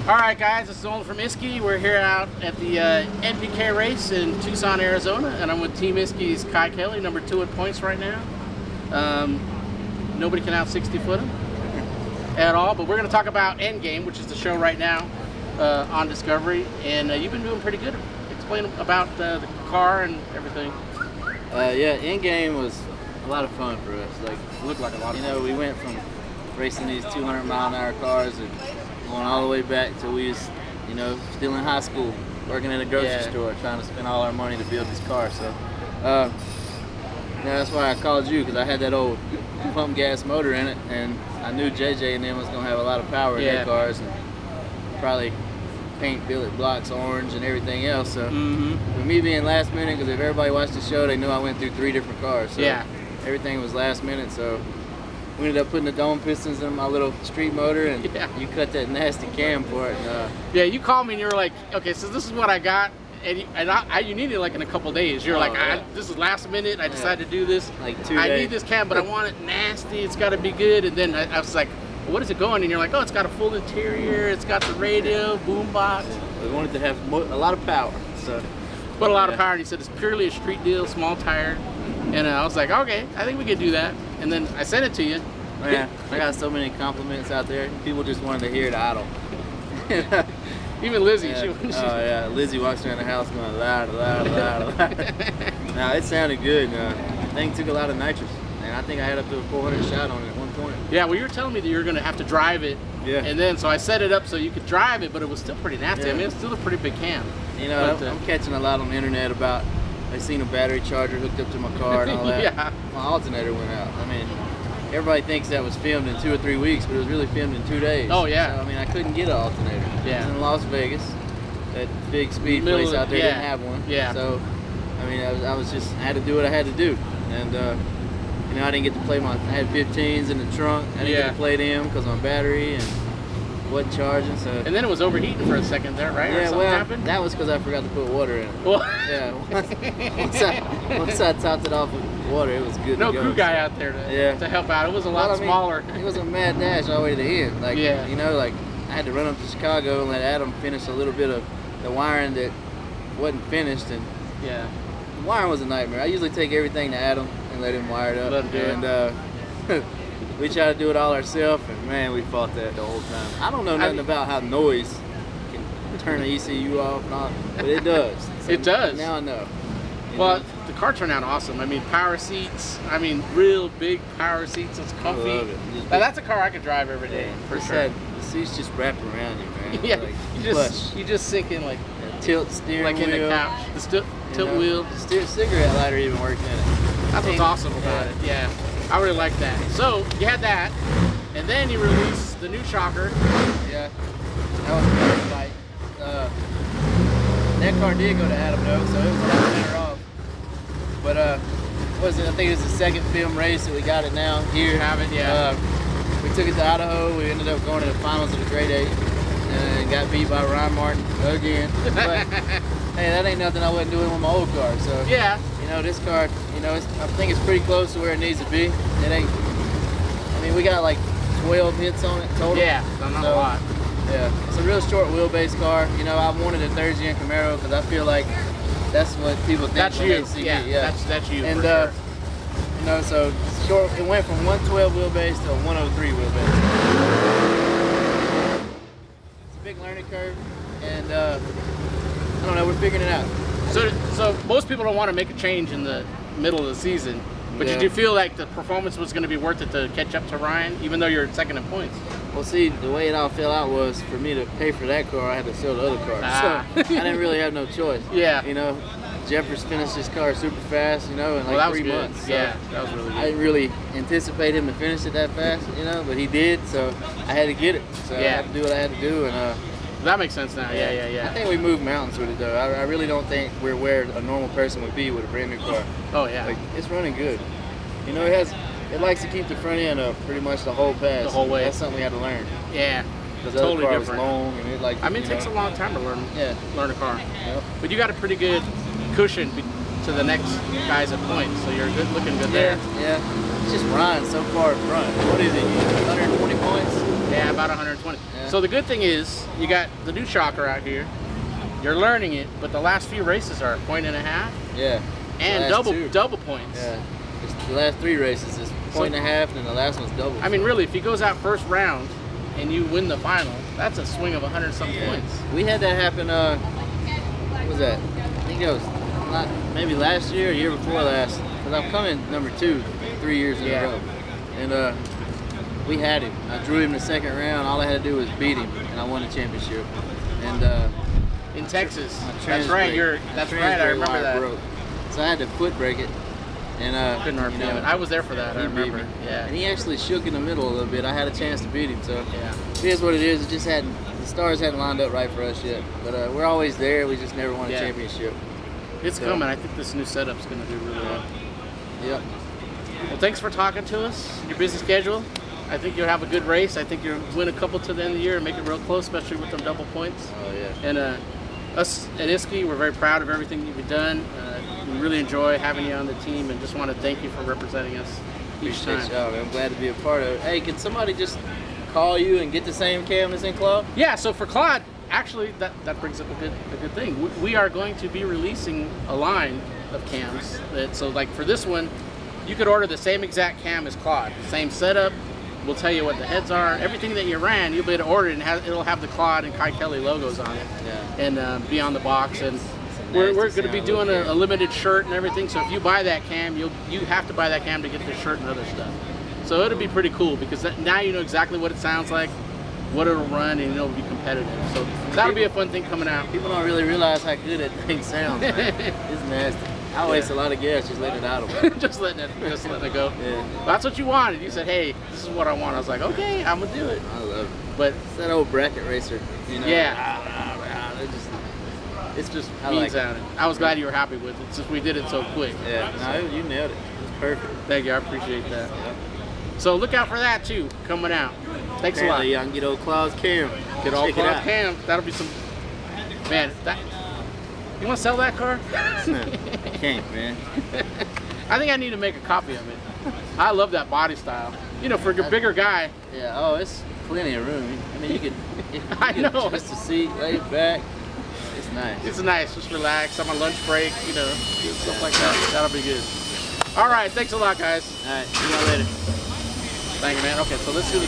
All right, guys, this is Nolan from Isky. We're here out at the NPK race in Tucson, Arizona, and I'm with Team Isky's Kye Kelley, number 2 at points right now. Nobody can out 60-foot him at all, but we're going to talk about End Game, which is the show right now on Discovery, and you've been doing pretty good. Explain about the car and everything. Yeah, End Game was a lot of fun for us. Like, It looked like a lot of you know, we went from racing these 200-mile-an-hour cars and going all the way back till we was, you know, still in high school, working in a grocery store, trying to spend all our money to build this car. So, that's why I called you, because I had that old pump gas motor in it, and I knew JJ and them was gonna have a lot of power in their cars, and probably paint billet blocks orange and everything else. So, with me being last minute, because if everybody watched the show, they knew I went through 3 different cars. So everything was last minute. So we ended up putting the dome pistons in my little street motor, and you cut that nasty cam for it. Yeah, you called me and you were like, okay, so this is what I got, and you needed it like in a couple days. You're like, this is last minute, I decided to do this. Like 2 days. I need this cam, but I want it nasty, it's got to be good. And then I was like, well, what is it going? And you're like, oh, it's got a full interior, it's got the radio, boom box. We wanted to have a lot of power. So, but a lot of power, and he said it's purely a street deal, small tire. And I was like, okay, I think we could do that. And then I sent it to you. Man, I got so many compliments out there. People just wanted to hear it idle. Even Lizzie. Yeah. Lizzie walks around the house going loud. Now, it sounded good. The thing took a lot of nitrous. And I think I had up to a 400 shot on it at one point. Yeah, well, you were telling me that you were going to have to drive it. Yeah. And then, so I set it up so you could drive it, but it was still pretty nasty. I mean, it's still a pretty big cam. You know, I'm catching a lot on the internet about, I seen a battery charger hooked up to my car and all that. My alternator went out. I mean, everybody thinks that was filmed in 2 or 3 weeks, but it was really filmed in 2 days. Oh, yeah. So, I mean, I couldn't get an alternator. Yeah. It was in Las Vegas. That big speed place out there didn't have one. Yeah. So, I mean, I had to do what I had to do. And, you know, I didn't get to play I had 15s in the trunk. I didn't get to play them because my battery and wasn't charging. So. And then it was overheating for a second there, right? Yeah, happened? That was because I forgot to put water in it. Well, yeah. Once I topped it off with water, it was good. No to go. crew guy out there to help out. It was a lot smaller. It was a mad dash all the way to the end. Like, you know, like I had to run up to Chicago and let Adam finish a little bit of the wiring that wasn't finished, and the wiring was a nightmare. I usually take everything to Adam and let him wire it up. Let him do it. We tried to do it all ourselves, and man, we fought that the whole time. I don't know nothing about how noise can turn the ECU off and all, but it does. So it does. Now I know. Well, the car turned out awesome. I mean, power seats. I mean, real big power seats. It's comfy. I love it. Now, that's a car I could drive every day for sure. The seats just wrapped around you, man. Yeah, like, you just sink in like tilt steering like wheel. in the couch. The tilt wheel. The cigarette lighter even worked in it. That's what's awesome about it. Yeah, I really like that. So you had that, and then you released the new shocker. Yeah, that was very light. That car did go to Adam though, so it was a lot better off. But I think it was the second film race that we got it now. Here, have it, yeah. We took it to Idaho. We ended up going to the finals of the Grade 8 and got beat by Ryan Martin again. But hey, that ain't nothing I wasn't doing with my old car. So you know, this car, you know, I think it's pretty close to where it needs to be. It ain't. I mean, we got like 12 hits on it total. Yeah, not a lot. Yeah, it's a real short wheelbase car. You know, I wanted a 3rd gen Camaro because I feel like that's what people think. That's when you. They see me. That's you. And for sure. You know, so short. It went from 112 wheelbase to a 103 wheelbase. It's a big learning curve, and I don't know. We're figuring it out. So most people don't want to make a change in the middle of the season. But did you feel like the performance was going to be worth it to catch up to Ryan, even though you're second in points? Well, see, the way it all fell out was for me to pay for that car, I had to sell the other car. So I didn't really have no choice. Yeah. You know, Jeffers finished his car super fast, you know, in like 3 months. So yeah, that was really good. I didn't really anticipate him to finish it that fast, you know, but he did, so I had to get it. So I had to do what I had to do, and that makes sense now. Yeah. I think we moved mountains with it though. I really don't think we're where a normal person would be with a brand new car. Oh yeah. Like, it's running good. You know, it likes to keep the front end up pretty much the whole pass. The whole way. That's something we had to learn. Yeah. Because the other car was long and it I mean, it takes a long time to learn a car. Yep. But you got a pretty good cushion to the next guys at points, so you're looking good there. Yeah. It's just Ryan so far in front. What is it? 120 points? Yeah, about 120. Yeah. So the good thing is, you got the new shocker out here. You're learning it, but the last few races are 1.5 points. Yeah. And double points. Yeah. It's the last 3 races is 1.5 points, and then the last one's double. I mean, really, if he goes out first round and you win the final, that's a swing of 100-something points. We had that happen. What was that? I think it was not maybe last year or year before last. Because I'm coming number 2 3 years in a row, and we had him. I drew him the second round. All I had to do was beat him, and I won the championship. And in Texas. That's right. That's right. I remember that. Broke. So I had to foot brake it, and couldn't RPM it. I was there for that. I remember. Yeah. And he actually shook in the middle a little bit. I had a chance to beat him. So yeah. It is what it is. It just hadn't. The stars hadn't lined up right for us yet. But we're always there. We just never won a championship. It's coming. I think this new setup's going to do really well. Yep. Well, thanks for talking to us. Your busy schedule. I think you'll have a good race. I think you'll win a couple to the end of the year and make it real close, especially with them double points. Oh yeah. And us at Isky, we're very proud of everything you've done. We really enjoy having you on the team, and just want to thank you for representing us each time. Y'all, man. I'm glad to be a part of it. Hey, can somebody just call you and get the same cam that's in Claude? Yeah. So for Claude, actually, that brings up a good thing. We are going to be releasing a line of cams. So like for this one, you could order the same exact cam as Claude, same setup. We'll tell you what the heads are. Everything that you ran, you'll be able to order it, and it'll have the Claude and Kye Kelley logos on it, and be on the box. And we're going to be doing a limited shirt and everything. So if you buy that cam, you have to buy that cam to get the shirt and other stuff. So it'll be pretty cool, because now you know exactly what it sounds like, what it'll run, and it'll be competitive. So that'll be a fun thing coming out. People don't really realize how good that thing sounds, man. It's nasty. I waste a lot of gas just letting it out. just letting it go. Yeah. Well, that's what you wanted. You said, hey, this is what I want. I was like, okay, I'm going to do it. I love it. But it's that old bracket racer, you know? Yeah. It's just mean sounding. I was glad you were happy with it, since we did it so quick. Yeah, no, you nailed it. It was perfect. Thank you. I appreciate that. Yep. So look out for that, too, coming out. Thanks a lot. Y'all can get old Claude's cam. Get old Claude's cam. That'll be some... Man, you want to sell that car? I can't, man. I think I need to make a copy of it. I love that body style. You know, for a bigger guy. Yeah, oh, it's plenty of room. I mean, you could I know. Just a seat, lay back. It's nice. It's nice. Just relax on my lunch break, you know, stuff like that. That'll be good. All right. Thanks a lot, guys. All right. See y'all later. Thank you, man. Okay, so let's do the